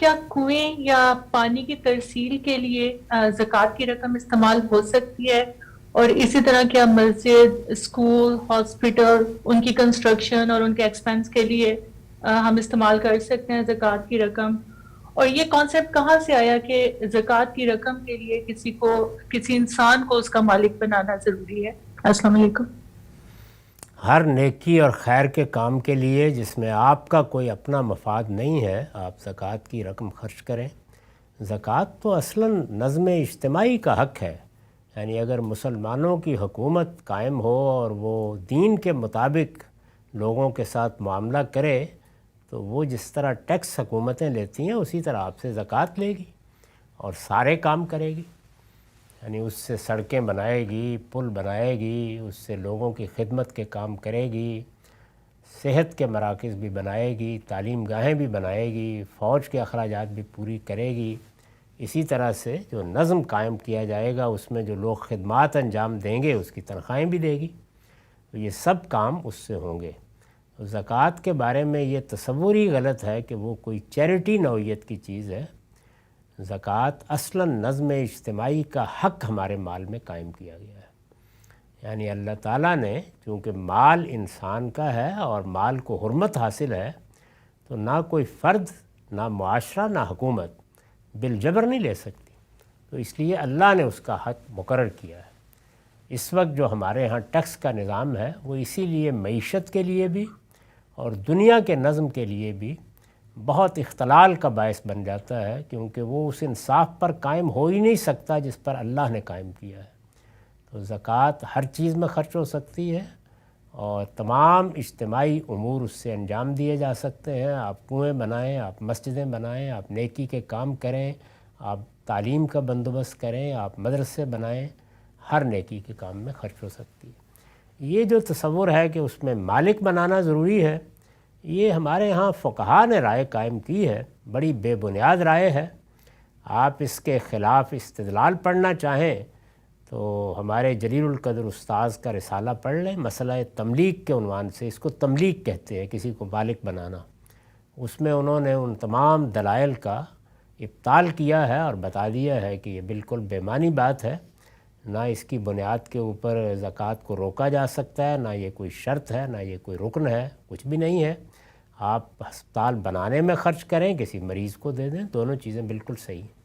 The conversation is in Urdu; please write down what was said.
کیا کنویں یا پانی کی ترسیل کے لیے زکوٰۃ کی رقم استعمال ہو سکتی ہے؟ اور اسی طرح کیا مسجد، اسکول، ہاسپٹل، ان کی کنسٹرکشن اور ان کے ایکسپینس کے لیے ہم استعمال کر سکتے ہیں زکوٰۃ کی رقم؟ اور یہ کانسیپٹ کہاں سے آیا کہ زکوٰۃ کی رقم کے لیے کسی انسان کو اس کا مالک بنانا ضروری ہے؟ السلام علیکم۔ ہر نیکی اور خیر کے کام کے لیے جس میں آپ کا کوئی اپنا مفاد نہیں ہے آپ زکوٰۃ کی رقم خرچ کریں۔ زکوٰۃ تو اصلاً نظم اجتماعی کا حق ہے، یعنی اگر مسلمانوں کی حکومت قائم ہو اور وہ دین کے مطابق لوگوں کے ساتھ معاملہ کرے تو وہ جس طرح ٹیکس حکومتیں لیتی ہیں اسی طرح آپ سے زکوٰۃ لے گی اور سارے کام کرے گی، یعنی اس سے سڑکیں بنائے گی، پل بنائے گی، اس سے لوگوں کی خدمت کے کام کرے گی، صحت کے مراکز بھی بنائے گی، تعلیم گاہیں بھی بنائے گی، فوج کے اخراجات بھی پوری کرے گی۔ اسی طرح سے جو نظم قائم کیا جائے گا اس میں جو لوگ خدمات انجام دیں گے اس کی تنخواہیں بھی دے گی، تو یہ سب کام اس سے ہوں گے۔ زکوٰۃ کے بارے میں یہ تصور ہی غلط ہے کہ وہ کوئی چیریٹی نوعیت کی چیز ہے۔ زکوٰۃ اصلاً نظم اجتماعی کا حق ہمارے مال میں قائم کیا گیا ہے، یعنی اللہ تعالیٰ نے چونکہ مال انسان کا ہے اور مال کو حرمت حاصل ہے تو نہ کوئی فرد، نہ معاشرہ، نہ حکومت بالجبر نہیں لے سکتی، تو اس لیے اللہ نے اس کا حق مقرر کیا ہے۔ اس وقت جو ہمارے ہاں ٹیکس کا نظام ہے وہ اسی لیے معیشت کے لیے بھی اور دنیا کے نظم کے لیے بھی بہت اختلال کا باعث بن جاتا ہے، کیونکہ وہ اس انصاف پر قائم ہو ہی نہیں سکتا جس پر اللہ نے قائم کیا ہے۔ تو زکوٰۃ ہر چیز میں خرچ ہو سکتی ہے اور تمام اجتماعی امور اس سے انجام دیے جا سکتے ہیں۔ آپ کنویں بنائیں، آپ مسجدیں بنائیں، آپ نیکی کے کام کریں، آپ تعلیم کا بندوبست کریں، آپ مدرسے بنائیں، ہر نیکی کے کام میں خرچ ہو سکتی ہے۔ یہ جو تصور ہے کہ اس میں مالک بنانا ضروری ہے، یہ ہمارے ہاں فقہا نے رائے قائم کی ہے، بڑی بے بنیاد رائے ہے۔ آپ اس کے خلاف استدلال پڑھنا چاہیں تو ہمارے جلیل القدر استاذ کا رسالہ پڑھ لیں، مسئلہ تملیک کے عنوان سے، اس کو تملیک کہتے ہیں، کسی کو مالک بنانا۔ اس میں انہوں نے ان تمام دلائل کا ابطال کیا ہے اور بتا دیا ہے کہ یہ بالکل بے معنی بات ہے، نہ اس کی بنیاد کے اوپر زکوٰۃ کو روکا جا سکتا ہے، نہ یہ کوئی شرط ہے، نہ یہ کوئی رکن ہے، کچھ بھی نہیں ہے۔ آپ ہسپتال بنانے میں خرچ کریں، کسی مریض کو دے دیں، دونوں چیزیں بالکل صحیح ہیں۔